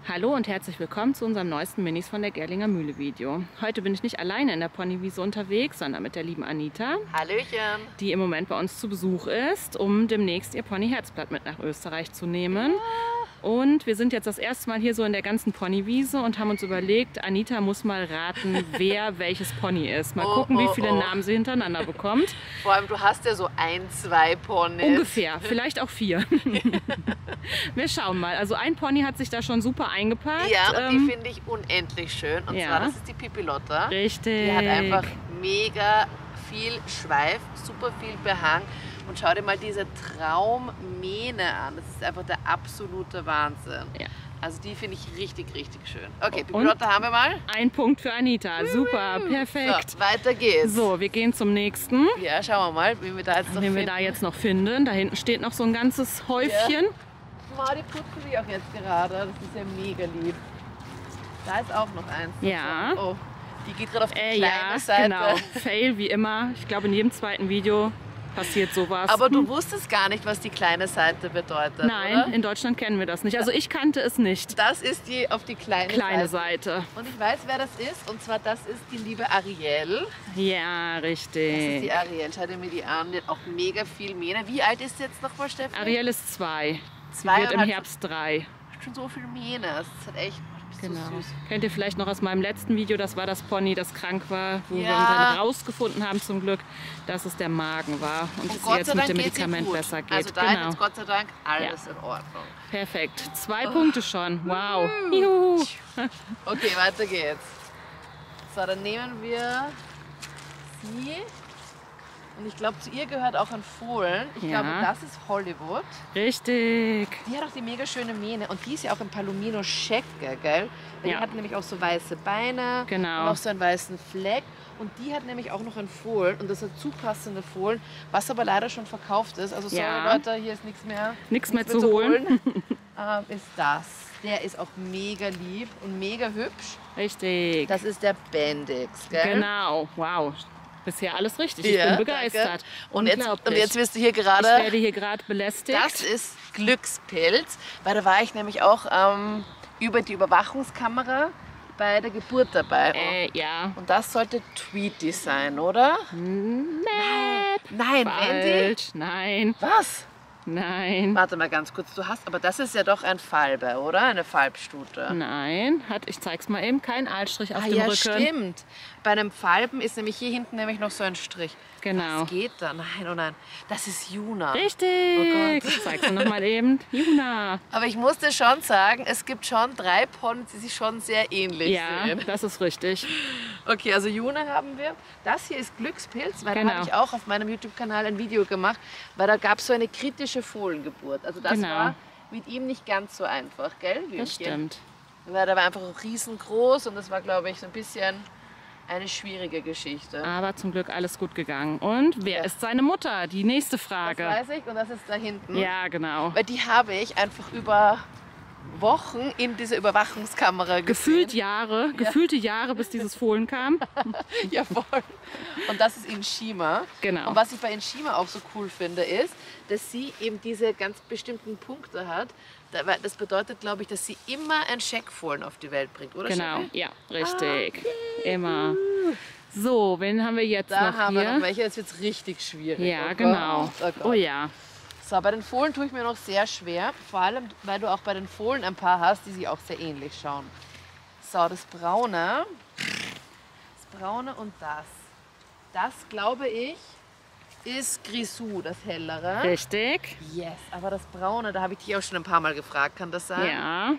Hallo und herzlich willkommen zu unserem neuesten Minis von der Gerlinger Mühle Video. Heute bin ich nicht alleine in der Ponywiese unterwegs, sondern mit der lieben Anita. Hallöchen! Die im Moment bei uns zu Besuch ist, um demnächst ihr Pony Herzblatt mit nach Österreich zu nehmen. Und wir sind jetzt das erste Mal hier so in der ganzen Ponywiese und haben uns überlegt, Anita muss mal raten, wer welches Pony ist. Mal gucken, wie viele Namen sie hintereinander bekommt. Vor allem, du hast ja so 1, 2 Ponys. Ungefähr, vielleicht auch 4. Wir schauen mal. Also ein Pony hat sich da schon super eingepackt. Ja, und die finde ich unendlich schön. Und zwar, das ist die Pipilotta. Richtig. Die hat einfach mega viel Schweif, super viel Behang. Und schau dir mal diese Traummähne an. Das ist einfach der absolute Wahnsinn. Ja. Also die finde ich richtig, richtig schön. Okay, Pipilotta haben wir mal. Ein Punkt für Anita. Super, perfekt. So, weiter geht's. So, wir gehen zum nächsten. Ja, schauen wir mal, wie wir da jetzt noch finden. Da hinten steht noch so ein ganzes Häufchen. Ja. Die putzen die auch jetzt gerade. Das ist ja mega lieb. Da ist auch noch eins. Ja. Oh, die geht gerade auf die kleine Seite. Genau. Fail wie immer. Ich glaube, in jedem zweiten Video passiert sowas. Aber du wusstest gar nicht, was die kleine Seite bedeutet, Nein, oder? In Deutschland kennen wir das nicht. Also ich kannte es nicht. Das ist die auf die kleine Seite. Und ich weiß, wer das ist. Und zwar, das ist die liebe Ariel. Ja, richtig. Das ist die Ariel. Schau dir mir die an. Die hat auch mega viel Mähne. Wie alt ist sie jetzt nochmal, Steffi? Ariel ist 2. Sie wird im Herbst 3. Schon so viel Mähne. Das ist halt echt... Genau. So süß. Kennt ihr vielleicht noch aus meinem letzten Video, das war das Pony, das krank war, wo wir dann rausgefunden haben zum Glück, dass es der Magen war und es jetzt mit dem Medikament besser geht. Also da ist jetzt Gott sei Dank alles in Ordnung. Perfekt. 2 Punkte schon. Wow. Juhu. Okay, weiter geht's. So, dann nehmen wir sie. Und ich glaube, zu ihr gehört auch ein Fohlen. Ich glaube, das ist Hollywood. Richtig. Die hat auch die mega schöne Mähne. Und die ist ja auch im Palomino Checker, gell? Die hat nämlich auch so weiße Beine. Genau. Und auch so einen weißen Fleck. Und die hat nämlich auch noch ein Fohlen. Und das hat zupassende Fohlen, was aber leider schon verkauft ist. Also sorry Leute, hier ist nichts mehr. Nichts mehr zu holen. Ist das. Der ist auch mega lieb und mega hübsch. Richtig. Das ist der Bendix, gell? Genau. Wow. Bisher alles richtig. Ich bin begeistert. Und jetzt wirst du hier gerade... Ich werde hier gerade belästigt. Das ist Glückspilz, weil da war ich nämlich auch über die Überwachungskamera bei der Geburt dabei. Ja. Und das sollte Tweety sein, oder? Nein, Wendy? Nein. Was? Nein. Warte mal ganz kurz, aber das ist ja doch ein Falbe, oder? Eine Falbstute. Nein, ich zeig's mal eben, kein Aalstrich auf dem Rücken. Ja, stimmt. Bei einem Falben ist nämlich hier hinten nämlich noch so ein Strich. Genau. Was geht da? Nein, oh nein. Das ist Juna. Richtig. Oh Gott. Zeig's mir noch mal eben. Juna. Aber ich musste schon sagen, es gibt schon 3 Ponys, die sich schon sehr ähnlich sehen. Ja, das ist richtig. Okay, also Juna haben wir. Das hier ist Glückspilz, weil da habe ich auch auf meinem YouTube-Kanal ein Video gemacht, weil da gab es so eine kritische Fohlengeburt. Also das war mit ihm nicht ganz so einfach, gell? Das stimmt. Weil der war einfach auch riesengroß und das war, glaube ich, so ein bisschen eine schwierige Geschichte. Aber zum Glück alles gut gegangen. Und wer ist seine Mutter? Die nächste Frage. Das weiß ich und das ist da hinten. Ja, genau. Weil die habe ich einfach über Wochen in dieser Überwachungskamera gesehen. Gefühlte Jahre, bis dieses Fohlen kam. Ja, voll. Und das ist Inshima. Genau. Und was ich bei Inshima auch so cool finde, ist, dass sie eben diese ganz bestimmten Punkte hat. Das bedeutet, glaube ich, dass sie immer ein Scheckfohlen auf die Welt bringt, oder? Genau, Schäfer? ja, richtig. Immer. So, wen haben wir jetzt da noch haben hier? wir noch welche, jetzt wird es richtig schwierig. Ja, genau. Oh ja. So, bei den Fohlen tue ich mir noch sehr schwer, vor allem, weil du auch bei den Fohlen ein paar hast, die sich auch sehr ähnlich schauen. So, das Braune und das. Das, glaube ich, ist Grisou, das hellere. Richtig. Yes, aber das Braune, da habe ich dich auch schon ein paar Mal gefragt, kann das sein? Ja,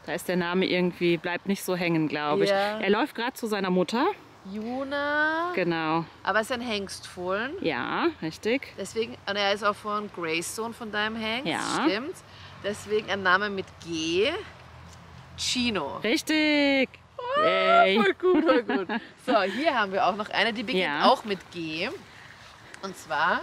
da ist der Name irgendwie, bleibt nicht so hängen, glaube ich. Ja. Er läuft gerade zu seiner Mutter. Juna. Genau. Aber es ist ein Hengstfohlen. Ja, richtig. Deswegen, und er ist auch von Greystone, von deinem Hengst. Ja. Stimmt. Deswegen ein Name mit G. Chino. Richtig. Voll gut, voll gut. So, hier haben wir auch noch eine, die beginnt auch mit G. Und zwar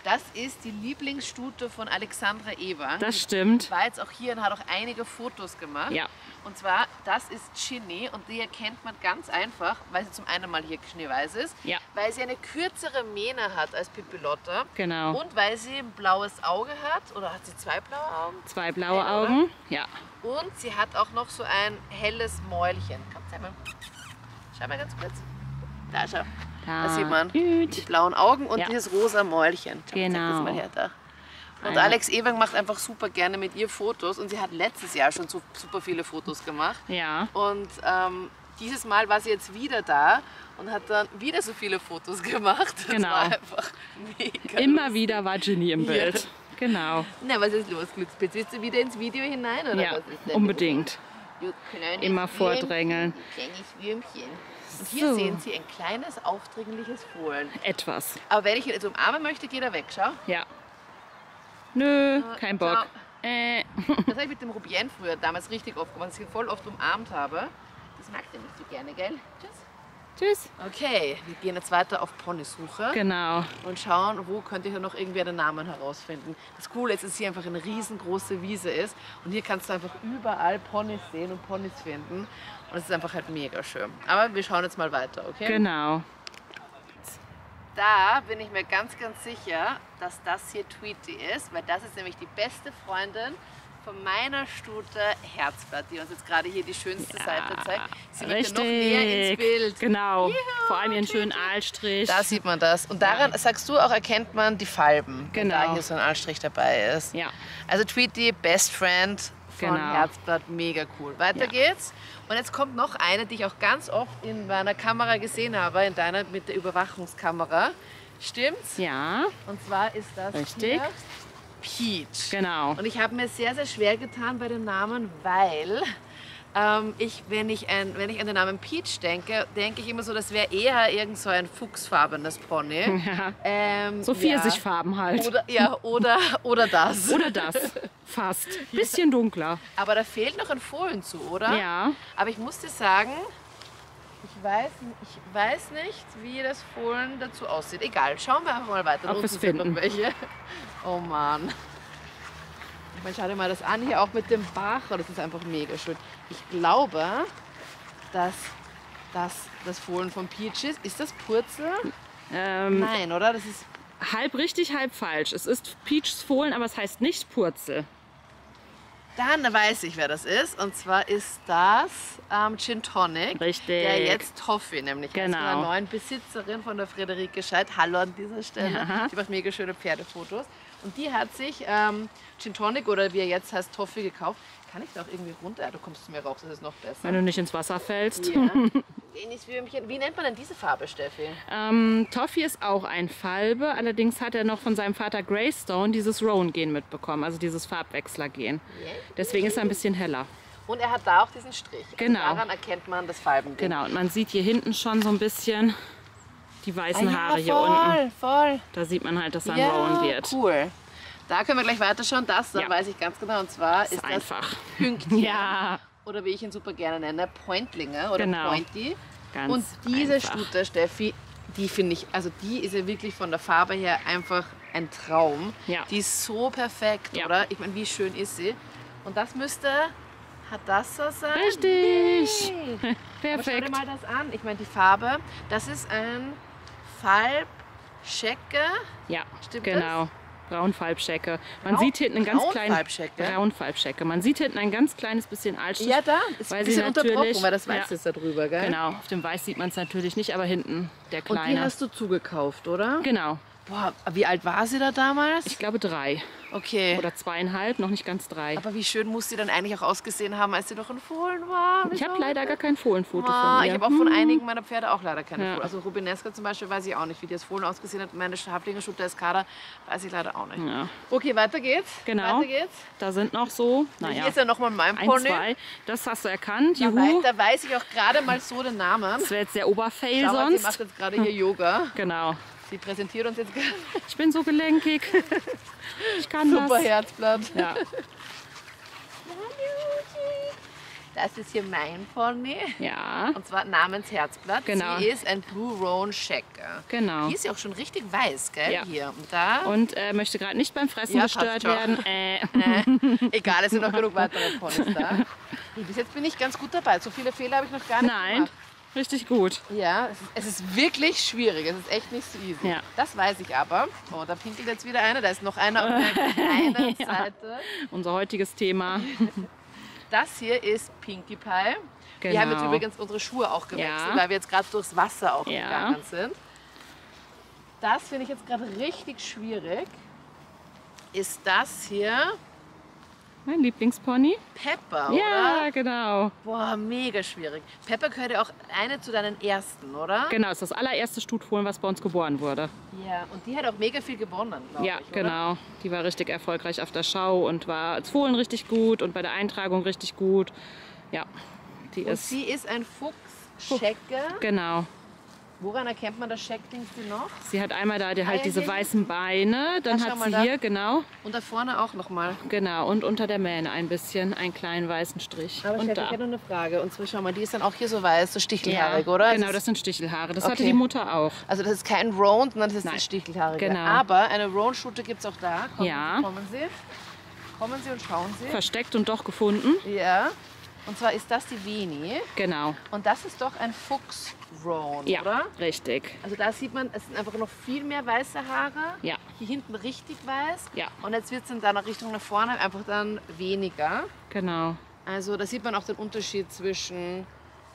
Das ist die Lieblingsstute von Alexandra Ewang. Das stimmt. War jetzt auch hier und hat auch einige Fotos gemacht. Ja. Und zwar, das ist Ginny und die erkennt man ganz einfach, weil sie zum einen mal hier schneeweiß ist, Ja. weil sie eine kürzere Mähne hat als Pipilotta. Genau. Und weil sie ein blaues Auge hat, oder hat sie 2 blaue Augen? 2 blaue Hell, Augen. Ja. Und sie hat auch noch so ein helles Mäulchen. Komm, zeig mal. Schau mal ganz kurz. Da, schau. Da sieht man die Gut. blauen Augen und Ja. dieses rosa Mäulchen. Schau, Genau. Zeig das mal her, da. Und Eine- Alex Ewang macht einfach super gerne mit ihr Fotos und sie hat letztes Jahr schon super viele Fotos gemacht. Ja. Und dieses Mal war sie jetzt wieder da und hat dann wieder so viele Fotos gemacht. Das Genau. war einfach mega Immer lustig. wieder war Ginny im Ja. Bild. Genau. Na, was ist los, Glückspilz? Willst du wieder ins Video hinein? Oder Ja, was ist denn? unbedingt. Du kleines Immer Würmchen, vordrängeln. du kleines Würmchen. Und hier So. sehen Sie ein kleines, aufdringliches Fohlen. Etwas. Aber wenn ich ihn jetzt umarmen möchte, geht er weg, schau. Ja. Nö, kein Bock. Das habe ich mit dem Rubien früher damals richtig oft gemacht, dass ich ihn voll oft umarmt habe. Das mag der nicht so gerne, gell? Tschüss. Tschüss. Okay, wir gehen jetzt weiter auf Ponysuche Genau. und schauen, wo könnte ich noch irgendwie einen Namen herausfinden. Das Coole ist, dass hier einfach eine riesengroße Wiese ist und hier kannst du einfach überall Ponys sehen und Ponys finden. Und es ist einfach halt mega schön. Aber wir schauen jetzt mal weiter, okay? Genau. Da bin ich mir ganz, ganz sicher, dass das hier Tweety ist, weil das ist nämlich die beste Freundin von meiner Stute Herzblatt, die uns jetzt gerade hier die schönste Seite zeigt. Sie wird noch näher ins Bild. Genau. Juhu, Vor allem ihren schönen Tweety. Aalstrich. Da sieht man das. Und daran, sagst du, auch erkennt man die Farben, wenn Genau. da hier so ein Aalstrich dabei ist. Ja. Also Tweety, Best Friend von Genau. Herzblatt, mega cool. Weiter geht's. Und jetzt kommt noch eine, die ich auch ganz oft in meiner Kamera gesehen habe, in deiner mit der Überwachungskamera. Stimmt's? Ja, Und zwar ist das Richtig. hier Peach. genau. Und ich habe mir sehr, sehr schwer getan bei dem Namen, weil wenn ich an den Namen Peach denke, denke ich immer so, das wäre eher irgend so ein fuchsfarbenes Pony. Ja. So Pfirsichfarben halt. Oder das. Oder das. Fast. Bisschen dunkler. Aber da fehlt noch ein Fohlen zu, oder? Ja. Aber ich muss dir sagen, ich weiß nicht, wie das Fohlen dazu aussieht. Egal, schauen wir einfach mal weiter. Da Ob unten wir's sind noch finden. welche. Oh Mann. Ich meine, schau dir mal das an, hier auch mit dem Bach. Oh, das ist einfach mega schön. Ich glaube, dass das Fohlen von Peach ist. Ist das Purzel? Nein, oder? Das ist Halb richtig, halb falsch. Es ist Peachs Fohlen, aber es heißt nicht Purzel. Dann weiß ich, wer das ist. Und zwar ist das Gin Tonic. Richtig. Der jetzt Toffee nämlich ist. Genau. Von der neuen Besitzerin von der Friederike Scheid. Hallo an dieser Stelle. Ja. Die macht mega schöne Pferdefotos. Und die hat sich Gin Tonic oder wie er jetzt heißt Toffee gekauft. Kann ich da auch irgendwie runter? Ja, du kommst zu mir raus, das ist noch besser. Wenn du nicht ins Wasser fällst. Ja. Kleines Würmchen. Wie nennt man denn diese Farbe, Steffi? Toffee ist auch ein Falbe, allerdings hat er noch von seinem Vater Greystone dieses Roan-Gen mitbekommen, also dieses Farbwechsler-Gen. Deswegen ist er ein bisschen heller. Und er hat da auch diesen Strich. Also Genau. daran erkennt man das Farben. Genau, und man sieht hier hinten schon so ein bisschen die weißen Haare hier voll, unten. voll. Da sieht man halt, dass er ein Ja, Roan wird. cool. Da können wir gleich weiterschauen. Das Ja. weiß ich ganz genau. Und zwar ist das Einfach. Pünktchen. Ja, Oder wie ich ihn super gerne nenne, Pointlinge oder Genau. Pointy. ganz Und diese einfach. Stute, Steffi, die finde ich, also die ist ja wirklich von der Farbe her einfach ein Traum. Ja. Die ist so perfekt, Ja. oder? Ich meine, wie schön ist sie? Und das hat das so sein? Richtig. Nee. Aber schau dir Perfekt. mal das an. Ich meine, die Farbe, das ist ein Falbschecke. Ja, Stimmt genau. Braunfalbschecke. Man sieht hinten ein ganz kleines Braunfalbschecke? Braunfalbschecke. Man sieht hinten ein ganz kleines bisschen Aalstrich. Ja, da. Ist Weil ein sie bisschen unterbrochen, natürlich- weil das Weiß ja. ist da drüber, gell? Genau, auf dem Weiß sieht man es natürlich nicht, aber hinten der Und die kleine. hast du zugekauft, oder? Genau, Boah, wie alt war sie da damals? ich glaube 3 Okay. oder 2,5, noch nicht ganz 3. Aber wie schön muss sie dann eigentlich auch ausgesehen haben, als sie noch in Fohlen war? Ich habe leider gar kein Fohlenfoto Ah, von ihr. ich habe auch von einigen meiner Pferde auch leider keine Ja. Fohlen. Also Rubineska zum Beispiel weiß ich auch nicht, wie das Fohlen ausgesehen hat. Meine Haflinger-Stute Escada weiß ich leider auch nicht. Ja. Okay, weiter geht's. Genau. Weiter geht's. Da sind noch so, Hier naja, ist ja nochmal mein 1, Pony. 2. Das hast du erkannt, Da, juhu. da weiß ich auch gerade mal so den Namen. Das wäre jetzt der Oberfail Schau mal, sie sonst. macht jetzt gerade hier Yoga. Genau. Sie präsentiert uns jetzt gerade. Ich bin so gelenkig. Ich kann Super das. Herzblatt. Ja. Das ist hier mein Pony. Ja. Und zwar namens Herzblatt. Genau. Sie ist ein Blue Roan Checker. Genau. Die ist ja auch schon richtig weiß, gell? Ja. Hier und da. Und möchte gerade nicht beim Fressen Ja, gestört passt schon. werden. Egal, es sind noch genug weitere Ponys da. Und bis jetzt bin ich ganz gut dabei. So viele Fehler habe ich noch gar nicht Nein, gemacht. richtig gut. Ja, es ist wirklich schwierig. Es ist echt nicht so easy. Ja. Das weiß ich aber. Oh, da pinkelt jetzt wieder einer. Da ist noch einer auf der einen Ja. Seite. Unser heutiges Thema. Das hier ist Pinkie Pie. Genau. Wir haben jetzt übrigens unsere Schuhe auch gewechselt, Ja. weil wir jetzt gerade durchs Wasser auch Ja. gegangen sind. Das finde ich jetzt gerade richtig schwierig. Ist das hier Mein Lieblingspony. Pepper, Ja, oder? genau. Boah, mega schwierig. Pepper gehört ja auch eine zu deinen ersten, oder? Genau, ist das allererste Stutfohlen, was bei uns geboren wurde. Ja, und die hat auch mega viel gewonnen, glaube Ja, ich, oder? genau. Die war richtig erfolgreich auf der Schau und war als Fohlen richtig gut und bei der Eintragung richtig gut. Ja, die Und ist. sie ist ein Fuchschecker. Genau. Woran erkennt man das Scheckding sie noch? Sie hat einmal da halt ja, diese hier weißen Beine, dann schau hat mal sie da. hier, genau, Und da vorne auch nochmal. genau, und unter der Mähne ein bisschen einen kleinen weißen Strich. Aber und Chef, ich da. hätte noch eine Frage. Und zwar, schau mal, die ist dann auch hier so weiß, so stichelhaarig, oder? Genau, Das das ist, sind Stichelhaare. Das Okay. hatte die Mutter auch. also das ist kein Roan, sondern das ist Nein. ein stichelhaarige. Genau. Aber eine Roan-Stute gibt es auch da. Ja. Kommen Sie. Kommen Sie und schauen Sie. Versteckt und doch gefunden. Ja. Und zwar ist das die Veni. Genau. Und das ist doch ein Fuchs-Roan, Ja, oder? richtig. Also da sieht man, es sind einfach noch viel mehr weiße Haare. Ja. Hier hinten richtig weiß. Ja. Und jetzt wird es dann nach Richtung nach vorne einfach dann weniger. Genau. Also da sieht man auch den Unterschied zwischen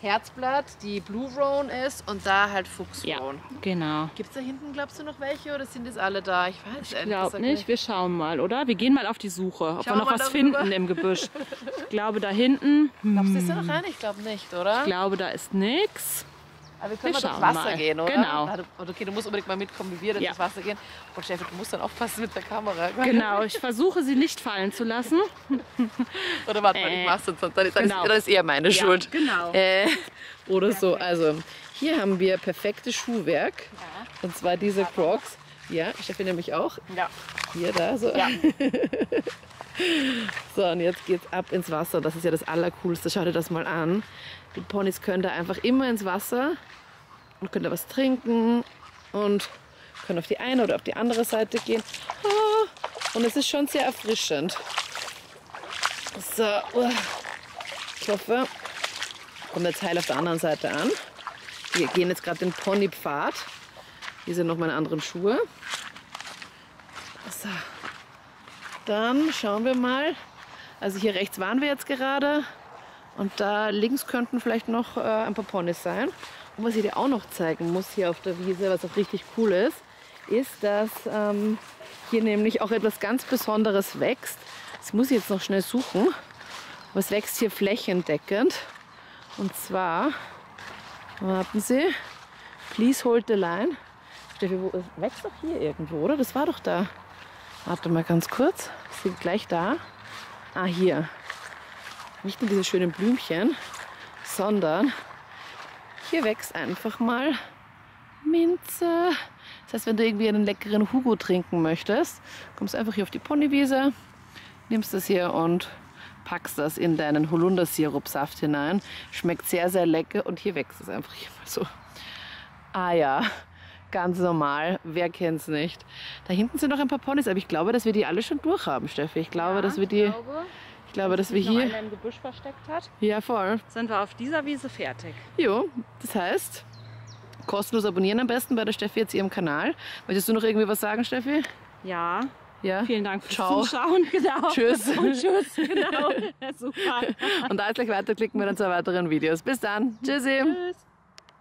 Herzblatt, die Blue Roan ist, und da halt Fuchs Ja, Roan. genau. Gibt es da hinten, glaubst du, noch welche oder sind das alle da? Ich weiß Ich glaube nicht. Wir schauen mal, oder? Wir gehen mal auf die Suche, ob Schauen wir noch wir mal was darüber. finden im Gebüsch. Ich glaube, da hinten, Glaubst du, ist da noch eine? Ich glaube nicht, oder? ich glaube, da ist nichts. Aber wir können wir mal durchs schauen Wasser mal. gehen, oder? Genau. Ah, okay, du musst unbedingt mal mitkommen, wie wir Ja. durchs Wasser gehen. Und Steffi, du musst dann aufpassen mit der Kamera. Genau, ich versuche sie nicht fallen zu lassen. Oder warte mal, ich mach's sonst. Dann Genau. ist eher meine Schuld. genau. Oder so. Also, hier haben wir perfektes Schuhwerk. Ja. Und zwar diese Crocs. Ja, Steffi nämlich auch. Ja. Hier, da, so. Ja. So, und jetzt geht's ab ins Wasser. Das ist ja das Allercoolste. Schau dir das mal an. Die Ponys können da einfach immer ins Wasser und können da was trinken und können auf die eine oder auf die andere Seite gehen. Und es ist schon sehr erfrischend. So, ich hoffe, kommt jetzt heil auf der anderen Seite an. Wir gehen jetzt gerade den Ponypfad. Hier sind noch meine anderen Schuhe. So. Dann schauen wir mal. Also hier rechts waren wir jetzt gerade. Und da links könnten vielleicht noch ein paar Ponys sein. Und was ich dir auch noch zeigen muss hier auf der Wiese, was auch richtig cool ist, ist, dass hier nämlich auch etwas ganz Besonderes wächst. Das muss ich jetzt noch schnell suchen. Aber es wächst hier flächendeckend. Und zwar, warten Sie, please hold the line. Steffi, es wächst doch hier irgendwo, oder? Das war doch da. Warte mal ganz kurz. Ist sie gleich da? Ah, hier. Nicht nur diese schönen Blümchen, sondern hier wächst einfach mal Minze. Das heißt, wenn du irgendwie einen leckeren Hugo trinken möchtest, kommst einfach hier auf die Ponywiese, nimmst das hier und packst das in deinen Holundersirupsaft hinein. Schmeckt sehr, sehr lecker und hier wächst es einfach hier mal so. Ah ja, ganz normal. Wer kennt's nicht? Da hinten sind noch ein paar Ponys, aber ich glaube, dass wir die alle schon durch haben, Steffi. Ich glaube, dass wir die... Ich glaube, dass wir sich noch hier... einer im Gebüsch versteckt hat, Ja, voll. sind wir auf dieser Wiese fertig. Jo, das heißt, kostenlos abonnieren am besten bei der Steffi jetzt ihrem Kanal. Möchtest du noch irgendwie was sagen, Steffi? Ja, Ja? vielen Dank fürs Ciao. Zuschauen. Genau. Tschüss. Und tschüss, genau. Super. Und da jetzt gleich weiterklicken wir dann zu weiteren Videos. Bis dann. Tschüssi. Tschüss.